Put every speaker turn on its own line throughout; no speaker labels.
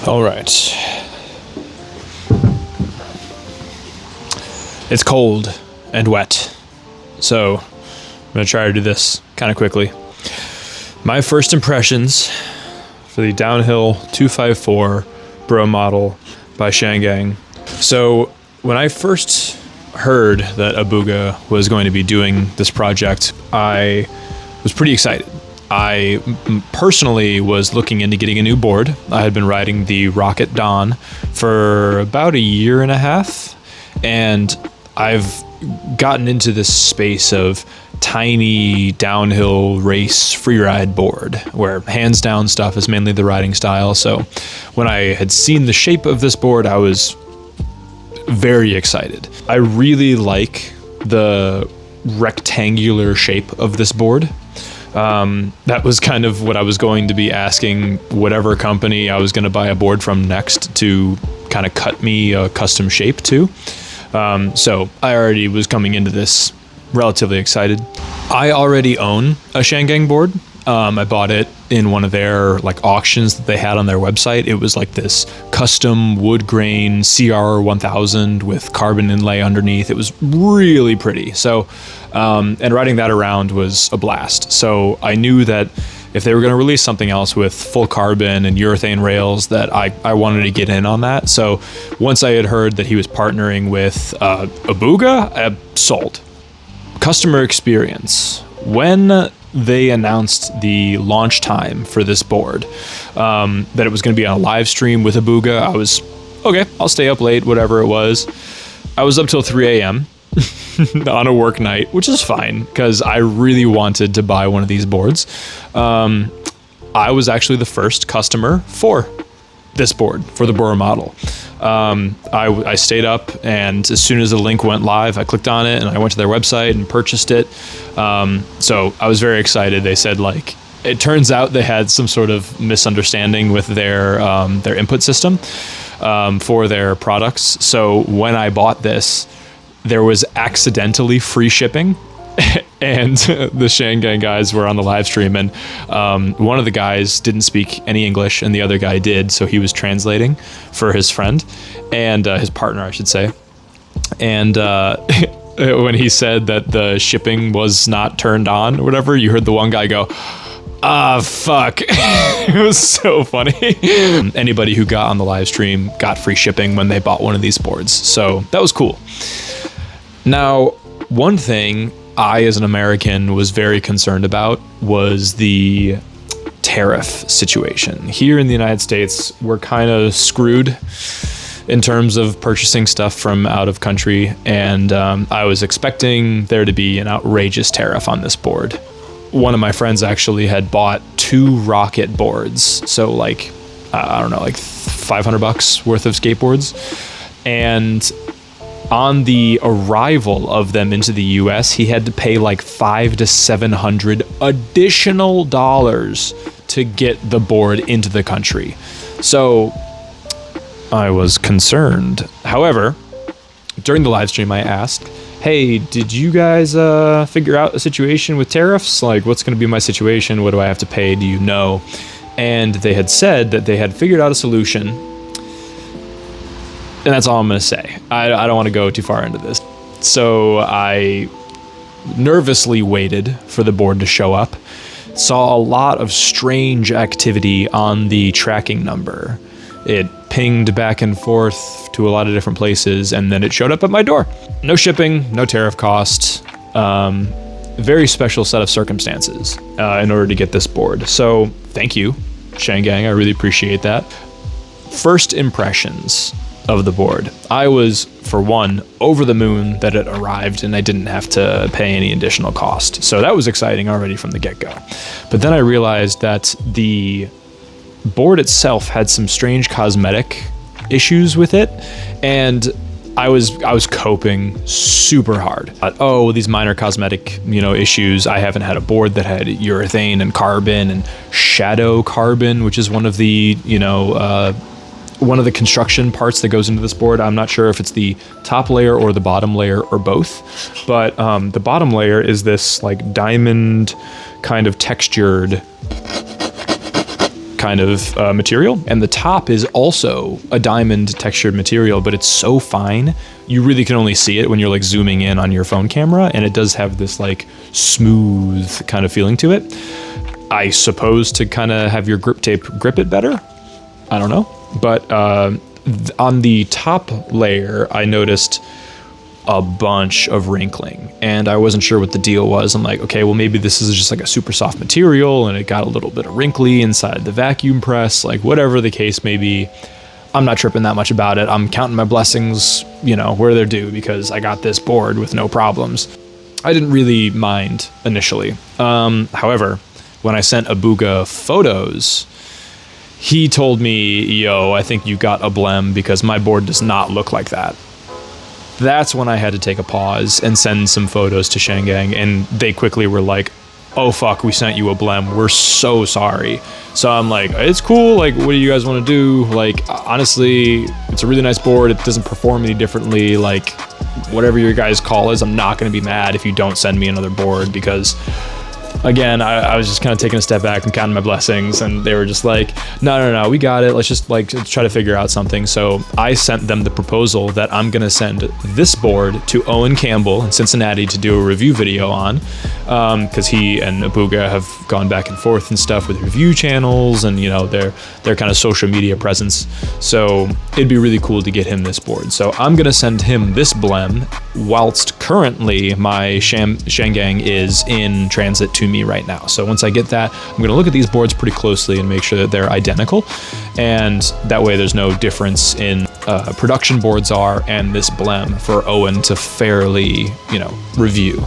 All right. It's cold and wet, so I'm going to try to do this kind of quickly. My first impressions for the Downhill254 Bro model by Shangang. So when I first heard that Abuga was going to be doing this project, I was pretty excited. I personally was looking into getting a new board. I had been riding the Rocket Dawn for about a year and a half, and I've gotten into this space of tiny downhill race freeride board where hands down stuff is mainly the riding style. So when I had seen the shape of this board, I was very excited. I really like the rectangular shape of this board. That was kind of what I was going to be asking whatever company I was going to buy a board from next to kind of cut me a custom shape to. So I already was coming into this relatively excited. I already own a Shangang board. I bought it in one of their like auctions that they had on their website. It was like this custom wood grain CR1000 with carbon inlay underneath. It was really pretty. So, and riding that around was a blast. So I knew that if they were going to release something else with full carbon and urethane rails, that I wanted to get in on that. So once I had heard that he was partnering with Abuga, I sold. Customer experience. When they announced the launch time for this board, that it was going to be on a live stream with Abuga, I was, okay, I'll stay up late, whatever it was. I was up till 3 a.m. on a work night, which is fine because I really wanted to buy one of these boards. I was actually the first customer for this board, for the Boro model. I stayed up, and as soon as the link went live, I clicked on it and I went to their website and purchased it. So I was very excited. They said, like, it turns out they had some sort of misunderstanding with their input system for their products. So when I bought this, there was accidentally free shipping. And the Shangang guys were on the live stream, and one of the guys didn't speak any English and the other guy did, so he was translating for his friend and his partner, I should say. And when he said that the shipping was not turned on or whatever, you heard the one guy go, fuck. It was so funny. Anybody who got on the live stream got free shipping when they bought one of these boards, so that was cool. Now, one thing I, as an American, was very concerned about was the tariff situation. Here in the United States, we're kind of screwed in terms of purchasing stuff from out of country, and I was expecting there to be an outrageous tariff on this board. One of my friends actually had bought 2 Rocket boards, so like, I don't know, like $500 worth of skateboards, and on the arrival of them into the US, he had to pay like $500 to $700 additional dollars to get the board into the country. So I was concerned. However, during the live stream, I asked, hey, did you guys figure out a situation with tariffs? Like, what's going to be my situation? What do I have to pay? Do you know? And they had said that they had figured out a solution. And that's all I'm going to say. I don't want to go too far into this. So I nervously waited for the board to show up. Saw a lot of strange activity on the tracking number. It pinged back and forth to a lot of different places, and then it showed up at my door. No shipping, no tariff cost. Very special set of circumstances in order to get this board. So thank you, Shangang. I really appreciate that. First impressions of the board. I was, for one, over the moon that it arrived and I didn't have to pay any additional cost. So that was exciting already from the get-go. But then I realized that the board itself had some strange cosmetic issues with it, and I was coping super hard. These minor cosmetic, issues. I haven't had a board that had urethane and carbon and shadow carbon, which is one of the, one of the construction parts that goes into this board. I'm not sure if it's the top layer or the bottom layer or both, but the bottom layer is this like diamond kind of textured kind of material, and the top is also a diamond textured material, but it's so fine you really can only see it when you're like zooming in on your phone camera, and it does have this like smooth kind of feeling to it. I suppose to kind of have your grip tape grip it better, I don't know, but on the top layer I noticed a bunch of wrinkling, and I wasn't sure what the deal was. I'm like, okay, well maybe this is just like a super soft material and it got a little bit of wrinkly inside the vacuum press, like whatever the case may be. I'm not tripping that much about it. I'm counting my blessings, you know, where they're due, because I got this board with no problems. I didn't really mind initially. However, when I sent Abuga photos, he told me, yo, I think you got a blem because my board does not look like that. That's when I had to take a pause and send some photos to Shangang, and they quickly were like, oh fuck, we sent you a blem, we're so sorry. So I'm like, it's cool, like what do you guys want to do? Like honestly, it's a really nice board, it doesn't perform any differently, like whatever your guys' call is, I'm not going to be mad if you don't send me another board, because again, I was just kind of taking a step back and counting my blessings, and they were just like, no, we got it. Let's just like try to figure out something. So I sent them the proposal that I'm going to send this board to Owen Campbell in Cincinnati to do a review video on, because he and Abuga have gone back and forth and stuff with review channels and, you know, their kind of social media presence. So it'd be really cool to get him this board. So I'm going to send him this blem whilst currently my Shangang is in transit to me right now. So once I get that, I'm going to look at these boards pretty closely and make sure that they're identical, and that way there's no difference in production boards are and this blem for Owen to fairly, you know, review.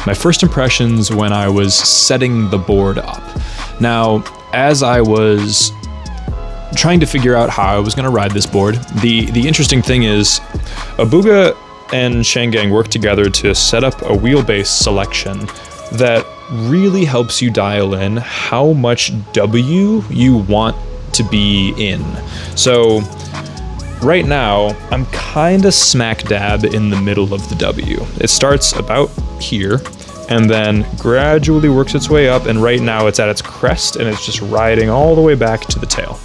My first impressions when I was setting the board up. Now, as I was trying to figure out how I was going to ride this board, the interesting thing is Abuga and Shangang work together to set up a wheelbase selection that really helps you dial in how much W you want to be in. So right now, I'm kind of smack dab in the middle of the W. It starts about here and then gradually works its way up, and right now it's at its crest and it's just riding all the way back to the tail.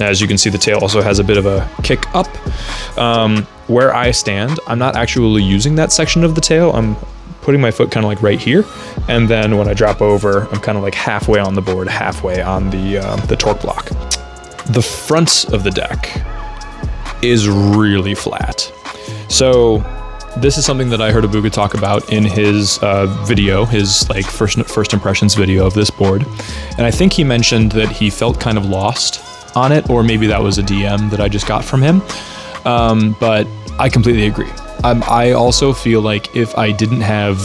Now, as you can see, the tail also has a bit of a kick up. Where I stand, I'm not actually using that section of the tail. I'm putting my foot kind of like right here, and then when I drop over, I'm kind of like halfway on the board, halfway on the torque block. The front of the deck is really flat. So this is something that I heard Abuga talk about in his video, his like first impressions video of this board, and I think he mentioned that he felt kind of lost on it, or maybe that was a DM that I just got from him, but I completely agree. I also feel like if I didn't have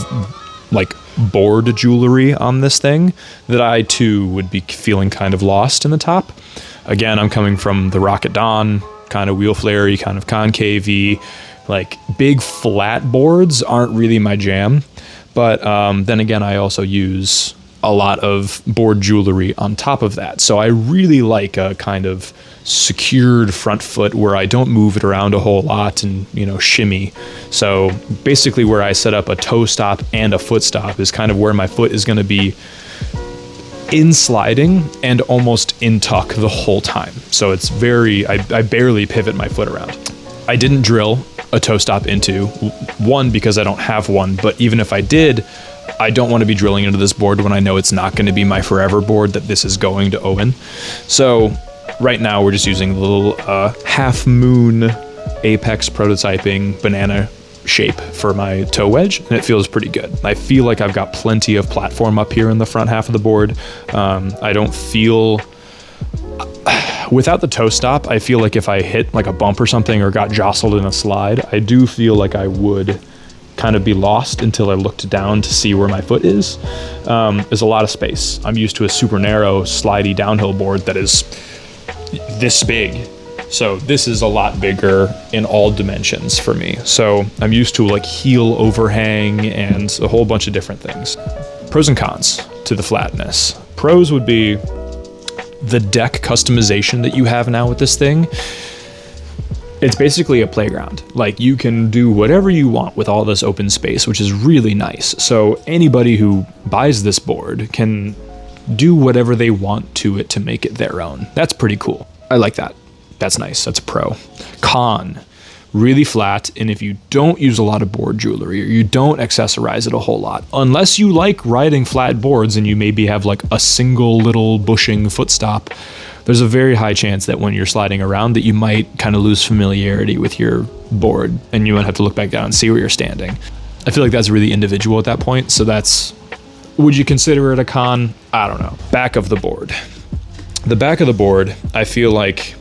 like board jewelry on this thing, that I too would be feeling kind of lost in the top. Again, I'm coming from the Rocket Dawn, kind of wheel flary, kind of concave-y, like big flat boards aren't really my jam. But then again, I also use a lot of board jewelry on top of that. So I really like a kind of secured front foot where I don't move it around a whole lot and, you know, shimmy. So basically where I set up a toe stop and a foot stop is kind of where my foot is going to be in sliding and almost in tuck the whole time. So it's very, I barely pivot my foot around. I didn't drill a toe stop into, one, because I don't have one, but even if I did, I don't want to be drilling into this board when I know it's not going to be my forever board, that this is going to Owen. So right now we're just using the little half moon apex prototyping banana shape for my toe wedge, and it feels pretty good. I feel like I've got plenty of platform up here in the front half of the board. I don't feel, without the toe stop, I feel like if I hit like a bump or something or got jostled in a slide, I do feel like I would kind of be lost until I looked down to see where my foot is. There's a lot of space. I'm used to a super narrow slidey downhill board that is this big. So this is a lot bigger in all dimensions for me. So I'm used to like heel overhang and a whole bunch of different things. Pros and cons to the flatness. Pros would be the deck customization that you have now with this thing. It's basically a playground. Like, you can do whatever you want with all this open space, which is really nice. So anybody who buys this board can do whatever they want to it to make it their own. That's pretty cool. I like that. That's nice. That's a pro. Con, really flat, and if you don't use a lot of board jewelry or you don't accessorize it a whole lot, unless you like riding flat boards and you maybe have like a single little bushing footstop, there's a very high chance that when you're sliding around that you might kind of lose familiarity with your board and you might have to look back down and see where you're standing. I feel like that's really individual at that point. So that's, would you consider it a con? I don't know. Back of the board. The back of the board, I feel like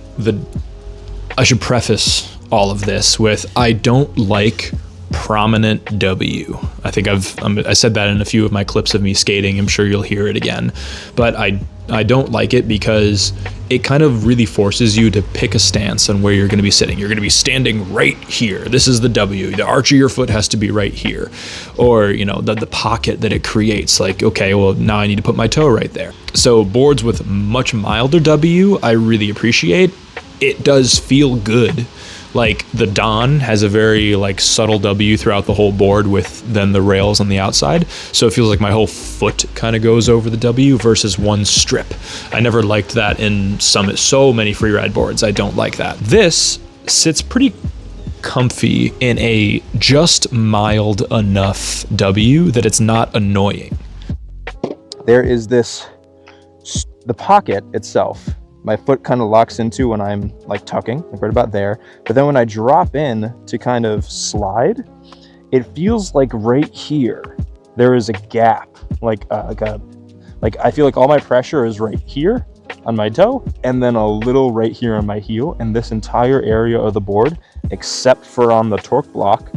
I should preface all of this with, I don't like prominent W. I think I said that in a few of my clips of me skating. I'm sure you'll hear it again, but I don't like it because it kind of really forces you to pick a stance on where you're going to be sitting. You're going to be standing right here. This is the W. The arch of your foot has to be right here. Or, you know, the pocket that it creates. Like, okay, well, now I need to put my toe right there. So boards with much milder W, I really appreciate. It does feel good. Like the Don has a very like subtle W throughout the whole board with then the rails on the outside. So it feels like my whole foot kind of goes over the W versus one strip. I never liked that in so many freeride boards. I don't like that. This sits pretty comfy in a just mild enough W that it's not annoying.
There is the pocket itself. My foot kind of locks into when I'm like tucking, like right about there. But then when I drop in to kind of slide, it feels like right here, there is a gap, like I feel like all my pressure is right here on my toe and then a little right here on my heel. And this entire area of the board, except for on the torque block,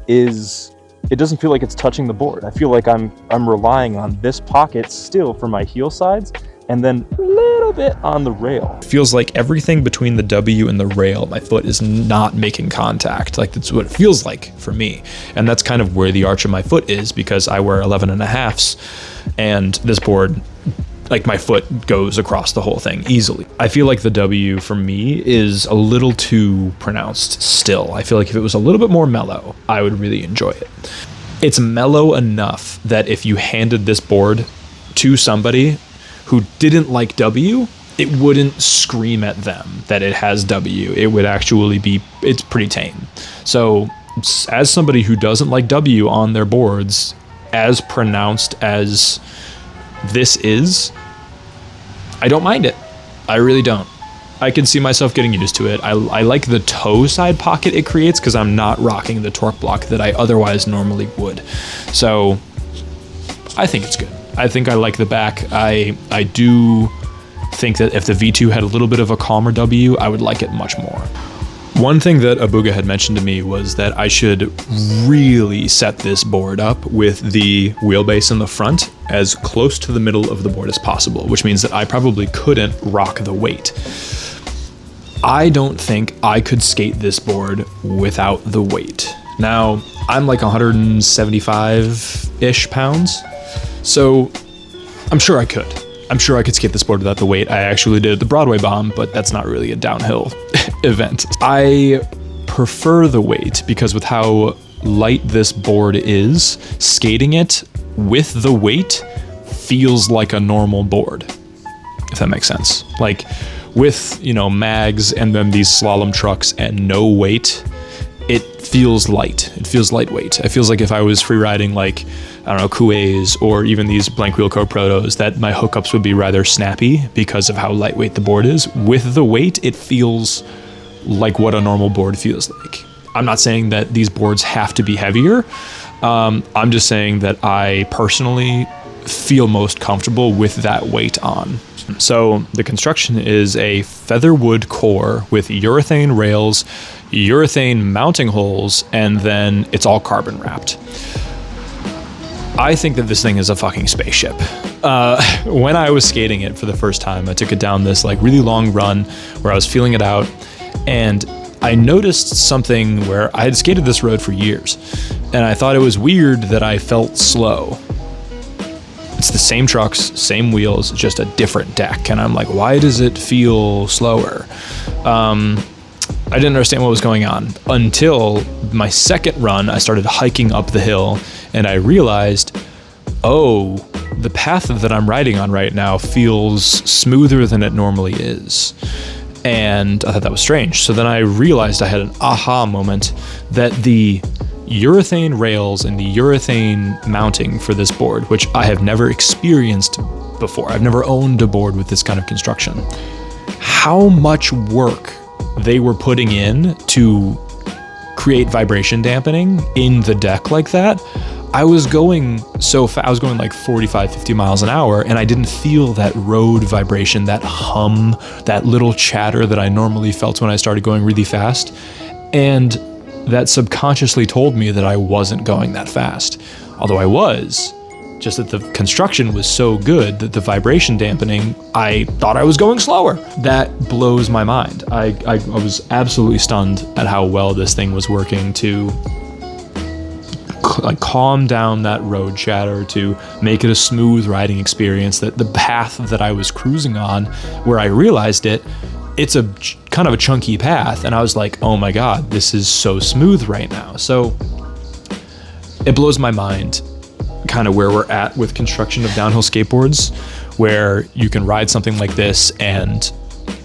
it doesn't feel like it's touching the board. I feel like I'm relying on this pocket still for my heel sides, and then a little bit on the rail.
It feels like everything between the W and the rail, my foot is not making contact. Like that's what it feels like for me. And that's kind of where the arch of my foot is because I wear 11.5s and this board, like my foot goes across the whole thing easily. I feel like the W for me is a little too pronounced still. I feel like if it was a little bit more mellow, I would really enjoy it. It's mellow enough that if you handed this board to somebody who didn't like W, it wouldn't scream at them that it has W. It would actually be, it's pretty tame. So as somebody who doesn't like W on their boards, as pronounced as this is, I don't mind it. I really don't. I can see myself getting used to it. I like the toe side pocket it creates because I'm not rocking the torque block that I otherwise normally would. So I think it's good. I think I like the back. I do think that if the V2 had a little bit of a calmer W, I would like it much more. One thing that Abuga had mentioned to me was that I should really set this board up with the wheelbase in the front as close to the middle of the board as possible, which means that I probably couldn't rock the weight. I don't think I could skate this board without the weight. Now, I'm like 175-ish pounds. So I'm sure I could. I'm sure I could skate this board without the weight. I actually did the Broadway bomb, but that's not really a downhill event. I prefer the weight because with how light this board is, skating it with the weight feels like a normal board, if that makes sense. Like with, you know, mags and then these slalom trucks and no weight, it feels light. It feels lightweight. It feels like if I was free riding like, I don't know, Kuways or even these Blank Wheel Co Protos, that my hookups would be rather snappy because of how lightweight the board is. With the weight, it feels like what a normal board feels like. I'm not saying that these boards have to be heavier. I'm just saying that I personally feel most comfortable with that weight on. So the construction is a featherwood core with urethane rails, urethane mounting holes, and then it's all carbon wrapped. I think that this thing is a fucking spaceship. When I was skating it for the first time, I took it down this like really long run where I was feeling it out, and I noticed something where I had skated this road for years, and I thought it was weird that I felt slow. It's the same trucks, same wheels, just a different deck. And I'm like, why does it feel slower? I didn't understand what was going on until my second run. I started hiking up the hill and I realized, oh, the path that I'm riding on right now feels smoother than it normally is. And I thought that was strange. So then I realized I had an aha moment that the urethane rails and the urethane mounting for this board, which I have never experienced before, I've never owned a board with this kind of construction, how much work they were putting in to create vibration dampening in the deck like that. I was going so fast, I was going like 45, 50 miles an hour, and I didn't feel that road vibration, that hum, that little chatter that I normally felt when I started going really fast. And that subconsciously told me that I wasn't going that fast. Although I was, just that the construction was so good that the vibration dampening, I thought I was going slower. That blows my mind. I was absolutely stunned at how well this thing was working to like calm down that road chatter, to make it a smooth riding experience. That the path that I was cruising on, where I realized it's a kind of a chunky path, and I was like, oh my God, this is so smooth right now. So it blows my mind kind of where we're at with construction of downhill skateboards, where you can ride something like this and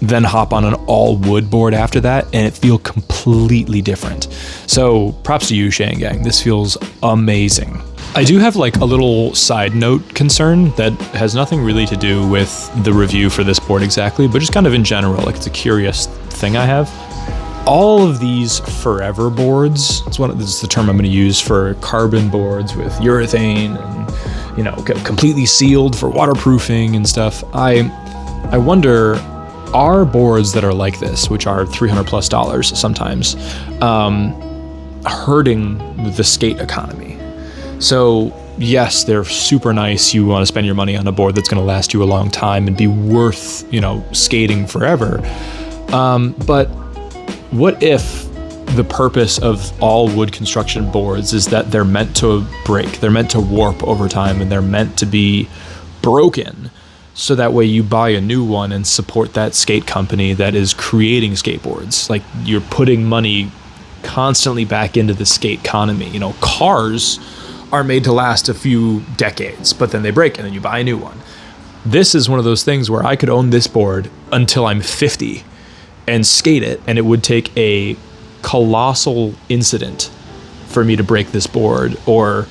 then hop on an all wood board after that and it feel completely different. So props to you, Shangang. This feels amazing. I do have like a little side note concern that has nothing really to do with the review for this board exactly, but just kind of in general, like it's a curious thing I have. All of these forever boards, this is the term I'm going to use for carbon boards with urethane and, you know, completely sealed for waterproofing and stuff. I wonder, are boards that are like this, which are $300+ sometimes, hurting the skate economy? So yes, they're super nice. You want to spend your money on a board that's going to last you a long time and be worth, you know, skating forever. But what if the purpose of all wood construction boards is that they're meant to break, they're meant to warp over time, and they're meant to be broken, so that way you buy a new one and support that skate company that is creating skateboards? Like, you're putting money constantly back into the skate economy. You know, cars are made to last a few decades, but then they break and then you buy a new one. This is one of those things where I could own this board until I'm 50 and skate it, and it would take a colossal incident for me to break this board, or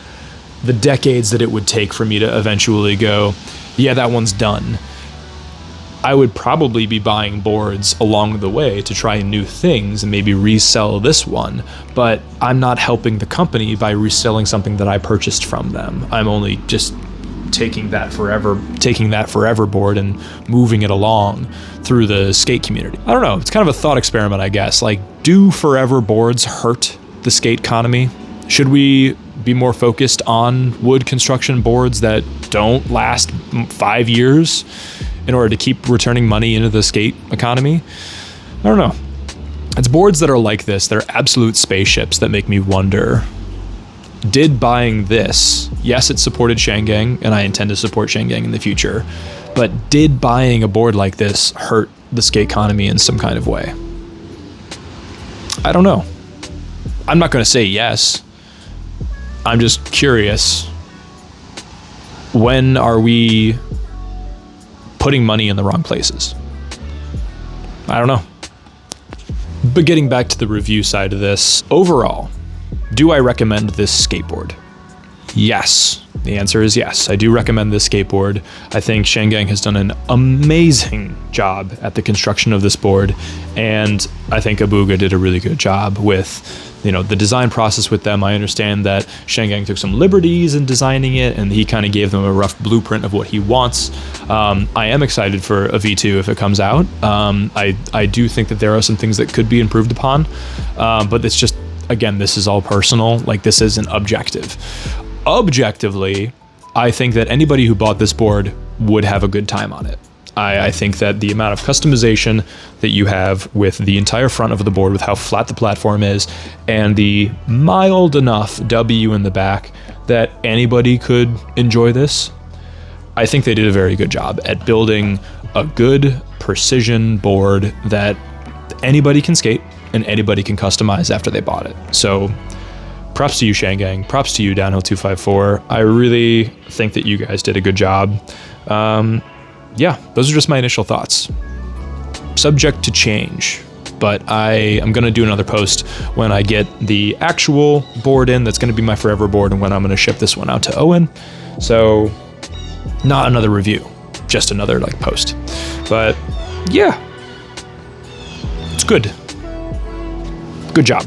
the decades that it would take for me to eventually go, yeah, that one's done. I would probably be buying boards along the way to try new things and maybe resell this one, but I'm not helping the company by reselling something that I purchased from them. I'm only just taking that forever board and moving it along through the skate community. I don't know, it's kind of a thought experiment, I guess. Like, do forever boards hurt the skate economy? Should we be more focused on wood construction boards that don't last 5 years in order to keep returning money into the skate economy? I don't know. It's boards that are like this, they're absolute spaceships, that make me wonder, did buying this, yes, it supported Shangang, and I intend to support Shangang in the future, but did buying a board like this hurt the skate economy in some kind of way? I don't know. I'm not going to say yes. I'm just curious. When are we putting money in the wrong places? I don't know. But getting back to the review side of this, overall, do I recommend this skateboard? Yes. The answer is yes. I do recommend this skateboard. I think Shangang has done an amazing job at the construction of this board, and I think Abuga did a really good job with, you know, the design process with them. I understand that Shangang took some liberties in designing it, and he kind of gave them a rough blueprint of what he wants. I am excited for a V2 if it comes out. I do think that there are some things that could be improved upon, but it's just, again, this is all personal. Like, this isn't objective. Objectively, I think that anybody who bought this board would have a good time on it. I think that the amount of customization that you have with the entire front of the board, with how flat the platform is, and the mild enough W in the back, that anybody could enjoy this. I think they did a very good job at building a good precision board that anybody can skate and anybody can customize after they bought it. So props to you, Shangang. Props to you, Downhill254. I really think that you guys did a good job. Yeah, those are just my initial thoughts. Subject to change, but I am going to do another post when I get the actual board in. That's going to be my forever board, and when I'm going to ship this one out to Owen. So not another review, just another like post. But yeah, it's good. Good job.